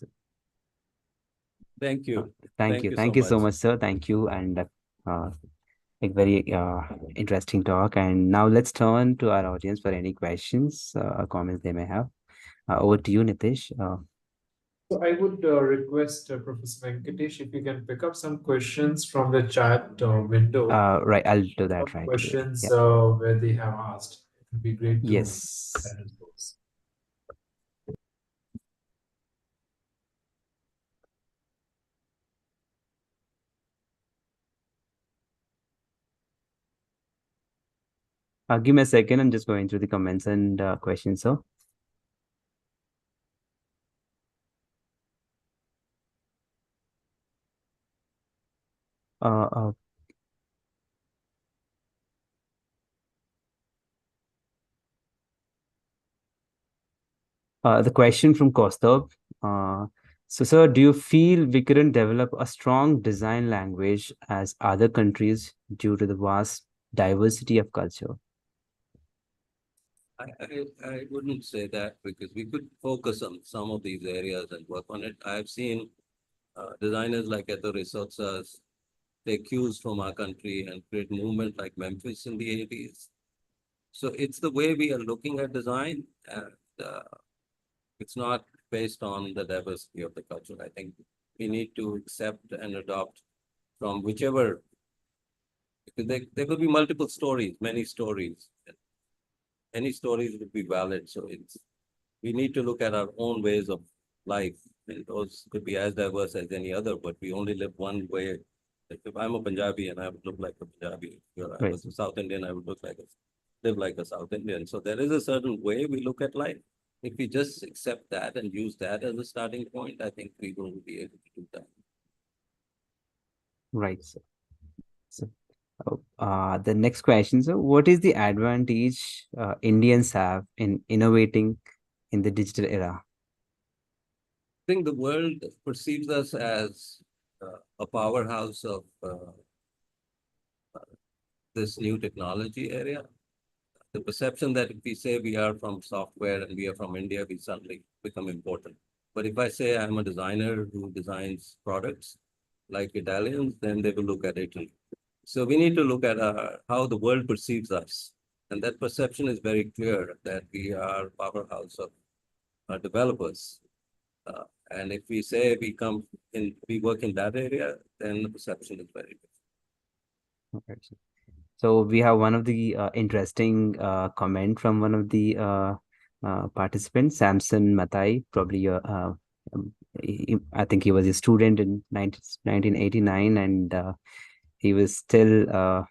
Thank you. Thank you so much, sir. Thank you. And a very interesting talk. And now let's turn to our audience for any questions or comments they may have. Over to you, Nitish. So I would request Professor Venkatesh if you can pick up some questions from the chat window. Right, I'll do that right away. Questions where they have asked. It would be great to Yes. handle those. Give me a second. I'm just going through the comments and questions, sir. Uh, uh, the question from Kaustav. So, sir, do you feel we couldn't develop a strong design language as other countries due to the vast diversity of culture? I wouldn't say that, because we could focus on some of these areas and work on it. I've seen designers like Eto Resources take cues from our country and create movement like Memphis in the 80s. So it's the way we are looking at design, and it's not based on the diversity of the culture. I think we need to accept and adopt from whichever, because there could be multiple stories, many stories. Any stories would be valid. So we need to look at our own ways of life, and those could be as diverse as any other, but we only live one way. Like if I'm a Punjabi and I would look like a Punjabi, if I Right. was a South Indian, I would live like a South Indian. So there is a certain way we look at life. If we just accept that and use that as a starting point, I think we will be able to do that. Right, sir. So, the next question, sir, what is the advantage Indians have in innovating in the digital era? I think the world perceives us as a powerhouse of this new technology area. The perception that if we say we are from software and we are from India, we suddenly become important. But if I say I'm a designer who designs products like Italians, then they will look at Italy. So we need to look at how the world perceives us. And that perception is very clear, that we are powerhouse of developers. And if we say we work in that area, then the perception is very different. Okay, sir. So we have one of the interesting comment from one of the participants, Samson Matai, probably I think he was a student in 1989, and he was still a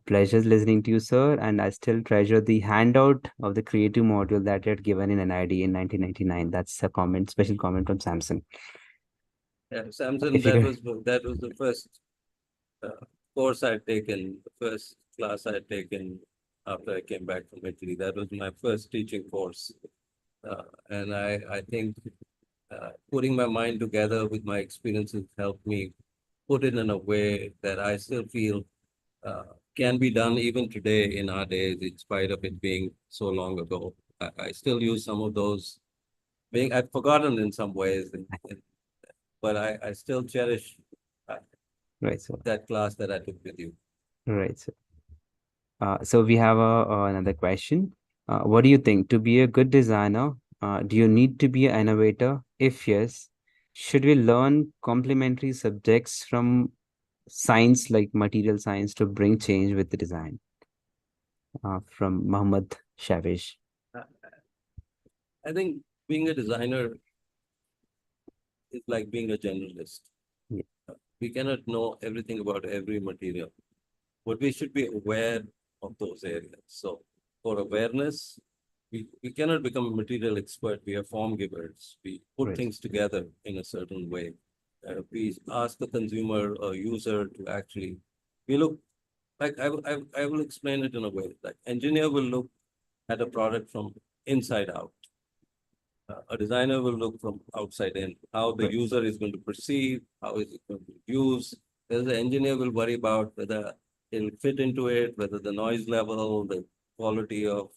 pleasure listening to you, sir. And I still treasure the handout of the creative module that you had given in NID in 1999. That's a comment, special comment from Samson. Yeah, Samson, If you that was the first course I'd taken, the first class I'd taken after I came back from Italy. That was my first teaching course. And I think putting my mind together with my experiences helped me put it in a way that I still feel can be done even today in our days, in spite of it being so long ago. I still use some of those. I've forgotten in some ways, but I still cherish right, sir. that class that I took with you. Right, sir. So we have another question. What do you think? To be a good designer, do you need to be an innovator? If yes, should we learn complementary subjects from science like material science to bring change with the design? From Muhammad Shavish. I think being a designer is like being a generalist. Yeah. We cannot know everything about every material, but we should be aware of those areas. So for awareness, we cannot become a material expert. We are form givers. We put Right. things together in a certain way. We ask the consumer or user to actually, we look, like I will explain it in a way, like engineer will look at a product from inside out. A designer will look from outside in, how the Right. user is going to perceive, how is it going to use. Whereas the engineer will worry about whether it'll fit into it, whether the noise level, the quality of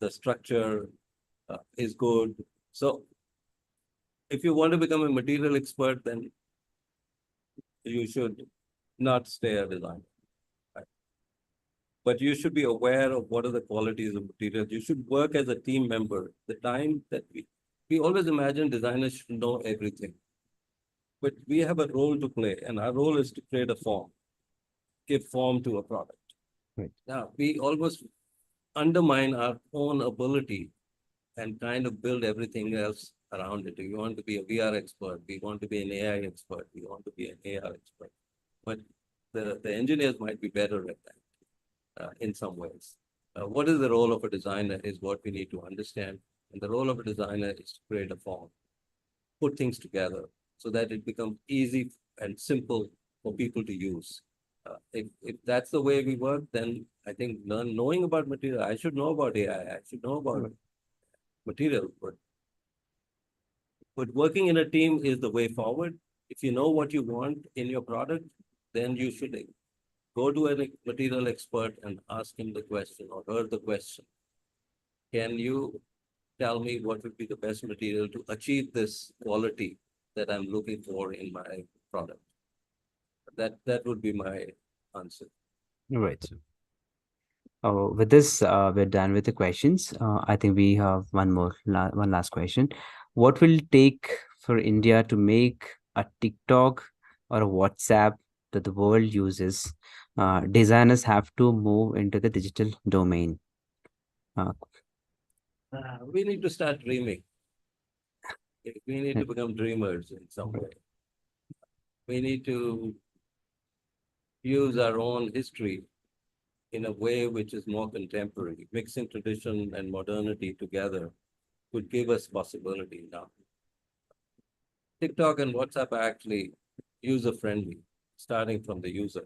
the structure is good. So if you want to become a material expert, then you should not stay a designer. But you should be aware of what are the qualities of materials. You should work as a team member. The time that we always imagine designers should know everything. But we have a role to play, and our role is to create a form, give form to a product. Right. Now, we almost undermine our own ability and kind of build everything else around it. We want to be a VR expert, we want to be an AI expert, we want to be an AR expert. But the engineers might be better at that. in some ways. What is the role of a designer is what we need to understand. And the role of a designer is to create a form, put things together so that it becomes easy and simple for people to use. If that's the way we work, then I think knowing about material, I should know about AI, I should know about material, but working in a team is the way forward. If you know what you want in your product, then you should go to a material expert and ask him the question or her the question. Can you tell me what would be the best material to achieve this quality that I'm looking for in my product? That would be my answer. Right. So, with this, we're done with the questions. I think we have one last question. What will it take for India to make a TikTok or a WhatsApp that the world uses? Designers have to move into the digital domain. We need to start dreaming. We need to become dreamers in some way. We need to use our own history in a way which is more contemporary. Mixing tradition and modernity together could give us possibility now. TikTok and WhatsApp are actually user-friendly, starting from the user.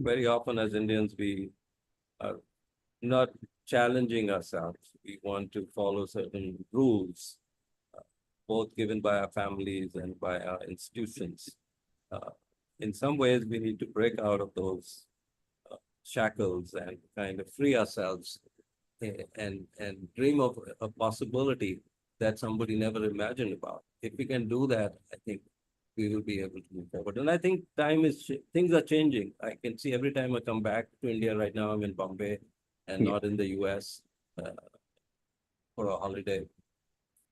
Very often as Indians, we are not challenging ourselves. We want to follow certain rules, both given by our families and by our institutions. In some ways, we need to break out of those shackles and kind of free ourselves and dream of a possibility that somebody never imagined about. If we can do that, I think we will be able to move forward. And I think things are changing. I can see every time I come back to India right now, I'm in Bombay and not in the US for a holiday.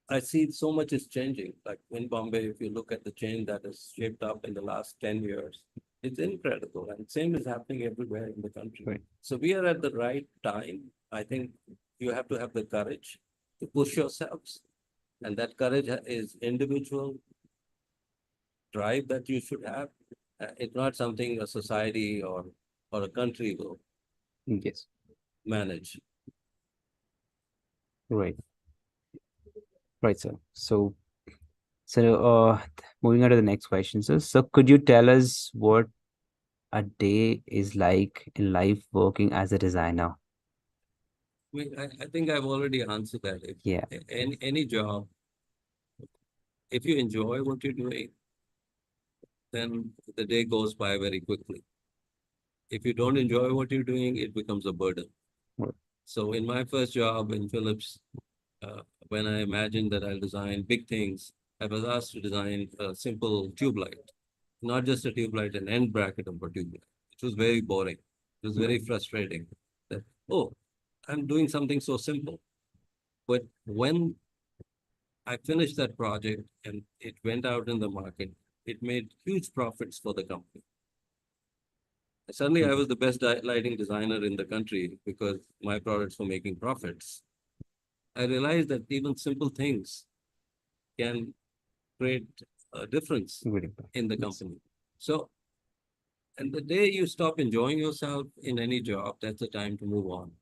I see so much is changing. Like in Bombay, if you look at the change that has shaped up in the last 10 years, it's incredible. And same is happening everywhere in the country. Right. So we are at the right time. I think you have to have the courage to push yourselves. And that courage is individual drive that you should have. It's not something a society or a country will Yes. manage. Right. Right, sir. So, moving on to the next question, sir. So, could you tell us what a day is like in life working as a designer? I think I've already answered that. Yeah. Any job, if you enjoy what you're doing, then the day goes by very quickly. If you don't enjoy what you're doing, it becomes a burden. Right. So in my first job in Philips, when I imagined that I'll design big things, I was asked to design a simple tube light, not just a tube light, an end bracket of a tube light. It was very boring. It was very frustrating that, oh, I'm doing something so simple. But when I finished that project and it went out in the market, it made huge profits for the company. Suddenly, I was the best lighting designer in the country because my products were making profits. I realized that even simple things can create a difference Good impact. in the Yes. company. So, and the day you stop enjoying yourself in any job, that's the time to move on.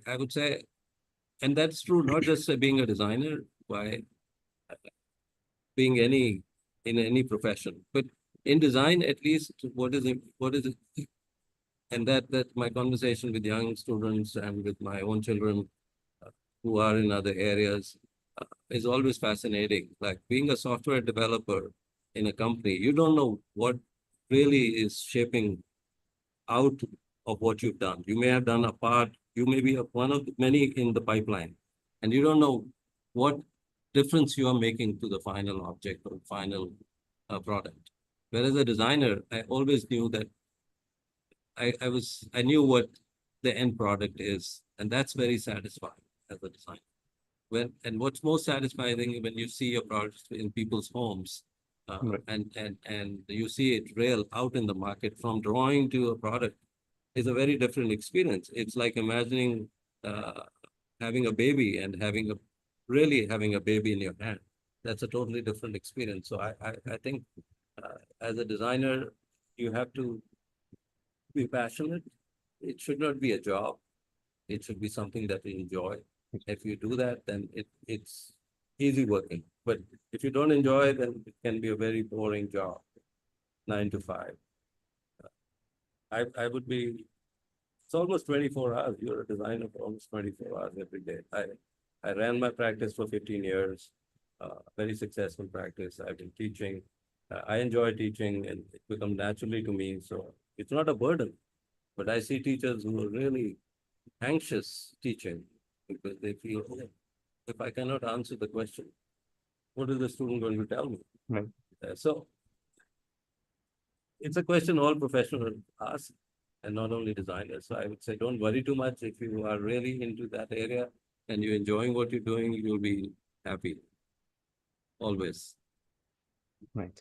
I would say, and that's true not just being a designer, by being in any profession, but in design, at least, what is it? And that my conversation with young students and with my own children who are in other areas is always fascinating. Like being a software developer in a company, you don't know what really is shaping out of what you've done. You may have done a part, you may be one of many in the pipeline, and you don't know what difference you are making to the final object or final product. Whereas a designer, I always knew that I knew what the end product is, and that's very satisfying as a designer. And what's most satisfying when you see your products in people's homes, Right. and you see it real out in the market from drawing to a product is a very different experience. It's like imagining having a baby and really having a baby in your hand. That's a totally different experience. So I think as a designer, you have to be passionate. It should not be a job. It should be something that you enjoy. If you do that, then it's easy working. But if you don't enjoy, then it can be a very boring job, 9 to 5. I would be, it's almost 24 hours. You're a designer for almost 24 hours every day. I ran my practice for 15 years, very successful practice. I've been teaching. I enjoy teaching and it becomes naturally to me. So it's not a burden, but I see teachers who are really anxious teaching because they feel, oh, if I cannot answer the question, what is the student going to tell me? Right. So it's a question all professionals ask and not only designers. So I would say don't worry too much. If you are really into that area and you're enjoying what you're doing, you'll be happy. Always. Right.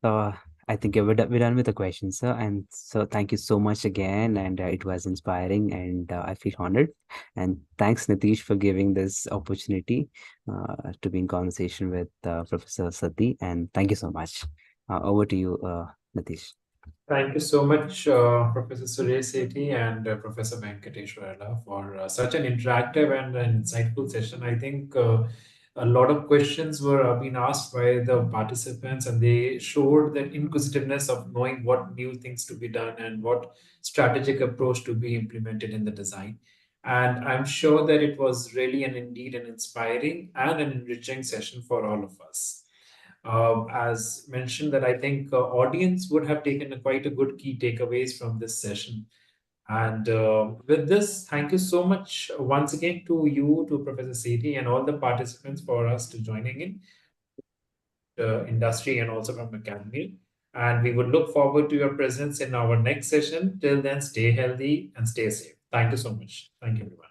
So I think we're done with the questions, sir. And so thank you so much again. And it was inspiring and I feel honored. And thanks, Nitish, for giving this opportunity to be in conversation with Professor Sethi. And thank you so much. Over to you, Nitish. Thank you so much, Professor Suresh Sethi and Professor Venkatesh Varala for such an interactive and an insightful session. I think a lot of questions were being asked by the participants, and they showed that inquisitiveness of knowing what new things to be done and what strategic approach to be implemented in the design. And I'm sure that it was really and indeed an inspiring and an enriching session for all of us. As mentioned, that I think audience would have taken quite a good key takeaways from this session. And with this, thank you so much once again to you, to Professor Sethi, and all the participants for us to joining in the industry and also from academia. And we would look forward to your presence in our next session. Till then, stay healthy and stay safe. Thank you so much. Thank you, everyone.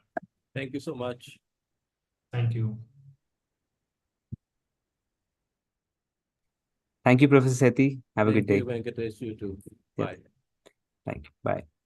Thank you so much. Thank you. Thank you, Professor Sethi. Have a good day. Thank you, Venkatesh. You too. Yeah. Bye. Thank you. Bye.